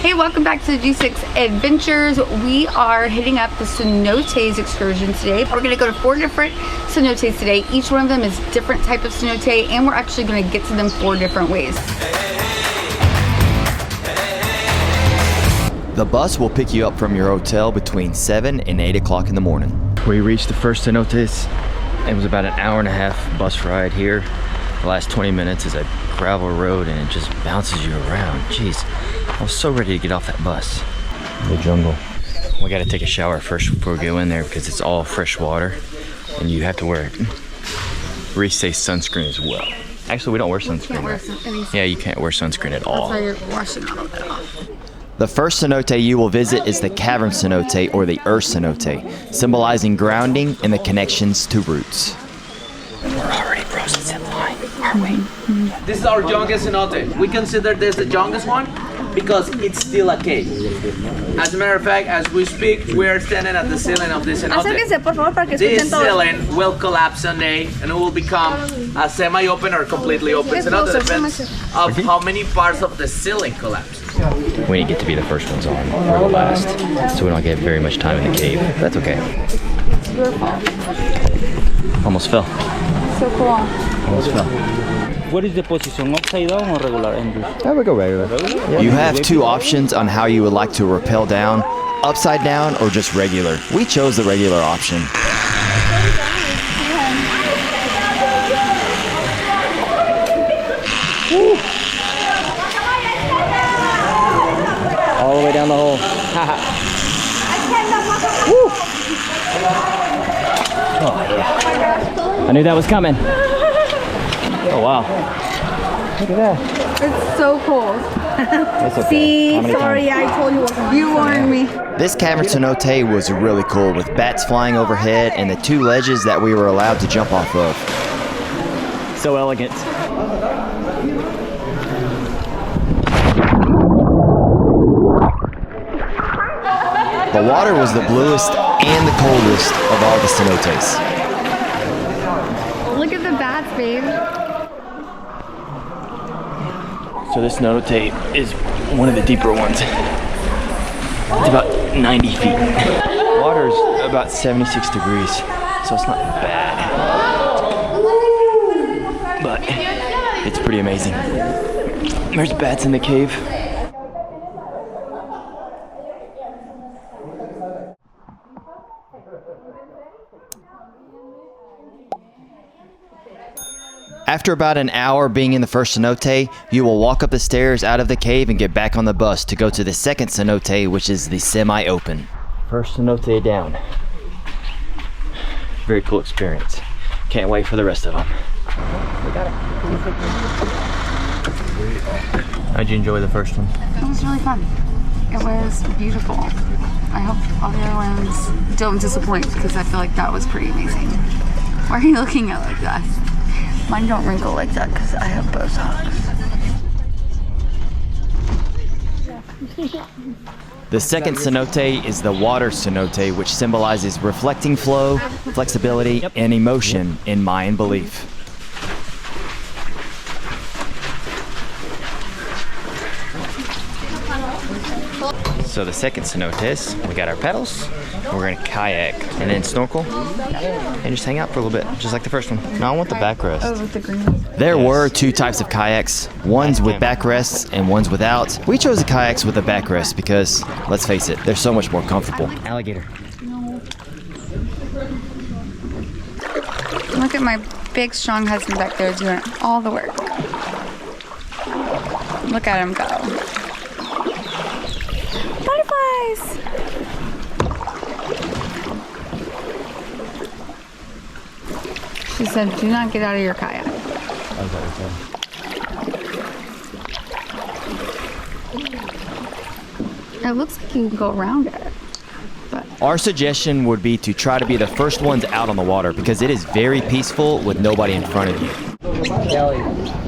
Hey, welcome back to the G6 Adventures. We are hitting up the Xenotes Excursion today. We're gonna go to 4 different cenotes today. Each one of them is different type of cenote, and we're actually gonna get to them 4 different ways. The bus will pick you up from your hotel between 7 and 8 o'clock in the morning. We reached the first cenotes. It was about an hour-and-a-half bus ride here. The last 20 minutes is a gravel road and it just bounces you around. Jeez, I was so ready to get off that bus. The jungle. We gotta take a shower first before we go in there because it's all fresh water and you have to wear Reese sunscreen as well. Actually, we don't wear sunscreen. Yeah, you can't wear sunscreen at all. That's why you're washing all of it off. The first cenote you will visit is the Cavern cenote, or the Earth cenote, symbolizing grounding and the connections to roots. We're already frozen zipline, aren't we? This is our youngest cenote. We consider this the youngest one because it's still a cave. As a matter of fact, as we speak, we are standing at the ceiling of this cenote. This ceiling will collapse someday and it will become a semi-open or completely open cenote. It depends of how many parts of the ceiling collapse. We didn't get to be the first ones on, or the last, so we don't get very much time in the cave. That's okay. Almost fell. So cool. Almost fell. What is the position, upside down or regular? I would go regular. Yeah. You have 2 options on how you would like to rappel down, upside down or just regular. We chose the regular option. Woo. All the way down the hole. Woo. Oh, yeah. I knew that was coming. Oh, wow. Look at that. It's so cold. Okay. See, sorry, I told you. You warned me. This cavern cenote was really cool with bats flying overhead and the 2 ledges that we were allowed to jump off of. So elegant. The water was the bluest and the coldest of all the cenotes. Look at the bats, babe. So this cenote is one of the deeper ones. It's about 90 feet. Water is about 76 degrees, so it's not bad. But it's pretty amazing. There's bats in the cave. After about an hour being in the first cenote, you will walk up the stairs out of the cave and get back on the bus to go to the second cenote, which is the semi-open. First cenote down. Very cool experience. Can't wait for the rest of them. We got it. How'd you enjoy the first one? It was really fun. It was beautiful. I hope all the other ones don't disappoint because I feel like that was pretty amazing. Why are you looking at it like that? Mine don't wrinkle like that because I have Botox. The second cenote is the water cenote, which symbolizes reflecting flow, flexibility, and emotion in Mayan belief. So the second cenotes, we got our pedals, we're gonna kayak, and then snorkel, and just hang out for a little bit, just like the first one. No, I want the backrest. Oh, with the green. There were 2 types of kayaks, ones with backrests and ones without. We chose the kayaks with a backrest because, let's face it, they're so much more comfortable. Alligator. Look at my big, strong husband back there doing all the work. Look at him go. Butterflies! She said, do not get out of your kayak. It looks like you can go around it. But Our suggestion would be to try to be the first ones out on the water because it is very peaceful with nobody in front of you.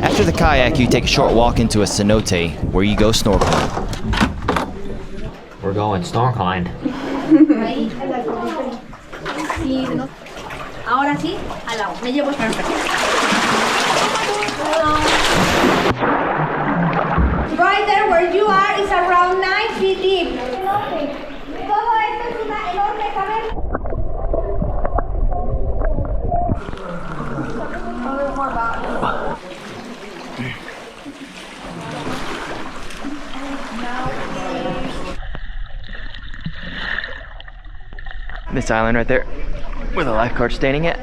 After the kayak, you take a short walk into a cenote where you go snorkeling. We're going snorkeling. Ahora sí, al agua. Me llevo perfecto. Right there where you are is around 9 This island right there, where the lifeguard's standing at,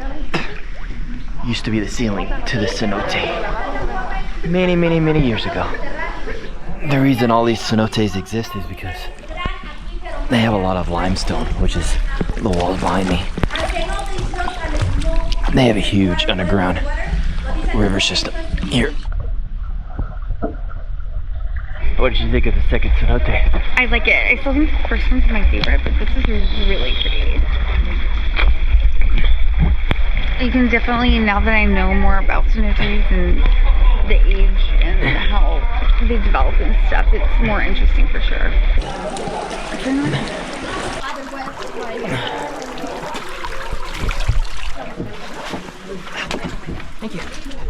used to be the ceiling to the cenote many, many, many years ago. The reason all these cenotes exist is because they have a lot of limestone, which is the walls behind me. They have a huge underground river system here. What did you think of the second cenote? I like it. I still think the first one's my favorite, but this is really pretty. You can definitely, now that I know more about cenotes and the age and how they develop and stuff, it's more interesting for sure. Thank you.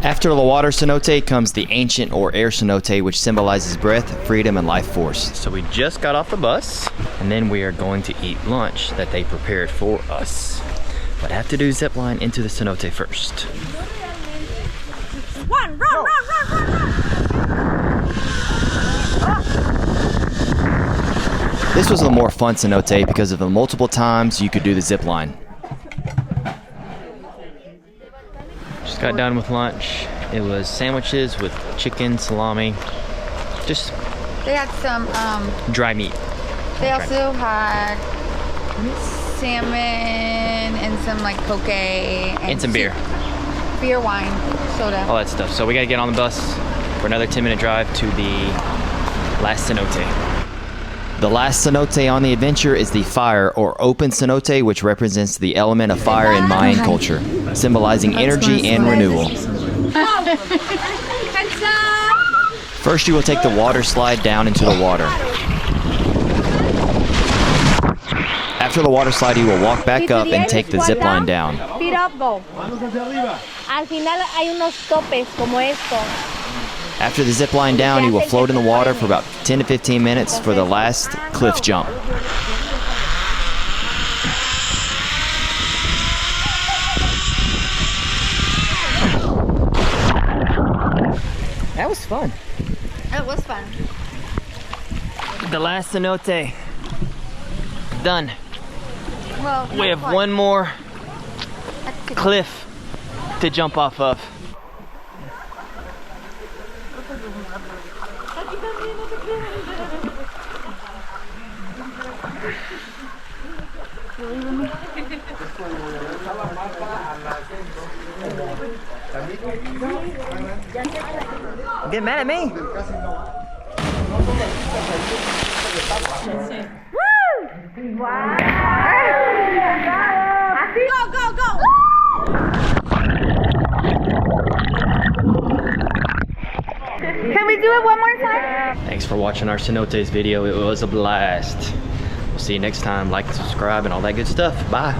After the water cenote comes the ancient or air cenote, which symbolizes breath, freedom, and life force. So we just got off the bus, and then we are going to eat lunch that they prepared for us. But I have to do zipline into the cenote first. Run, run, run, run, run, run. This was a more fun cenote because of the multiple times you could do the zipline. Just got done with lunch. It was sandwiches with chicken, salami, just They had some, dry meat. they also had salmon and some like poke And some beer. Beer, wine, soda. All that stuff. So we gotta get on the bus for another 10-minute drive to the last cenote. The last cenote on the adventure is the fire or open cenote, which represents the element of fire in Mayan culture, symbolizing energy and renewal. First, you will take the water slide down into the water. After the water slide, you will walk back up and take the zip line down. Feet up, go. Al final hay unos topes como esto. After the zip line down, you will float in the water for about 10 to 15 minutes for the last cliff jump. That was fun. It was fun. The last cenote. Done. Well, We have one more cliff to jump off of. Get mad at me? Go, go, go. can we do it one more time? Thanks for watching our Cenotes video. It was a blast. We'll see you next time. Like, subscribe, and all that good stuff. Bye.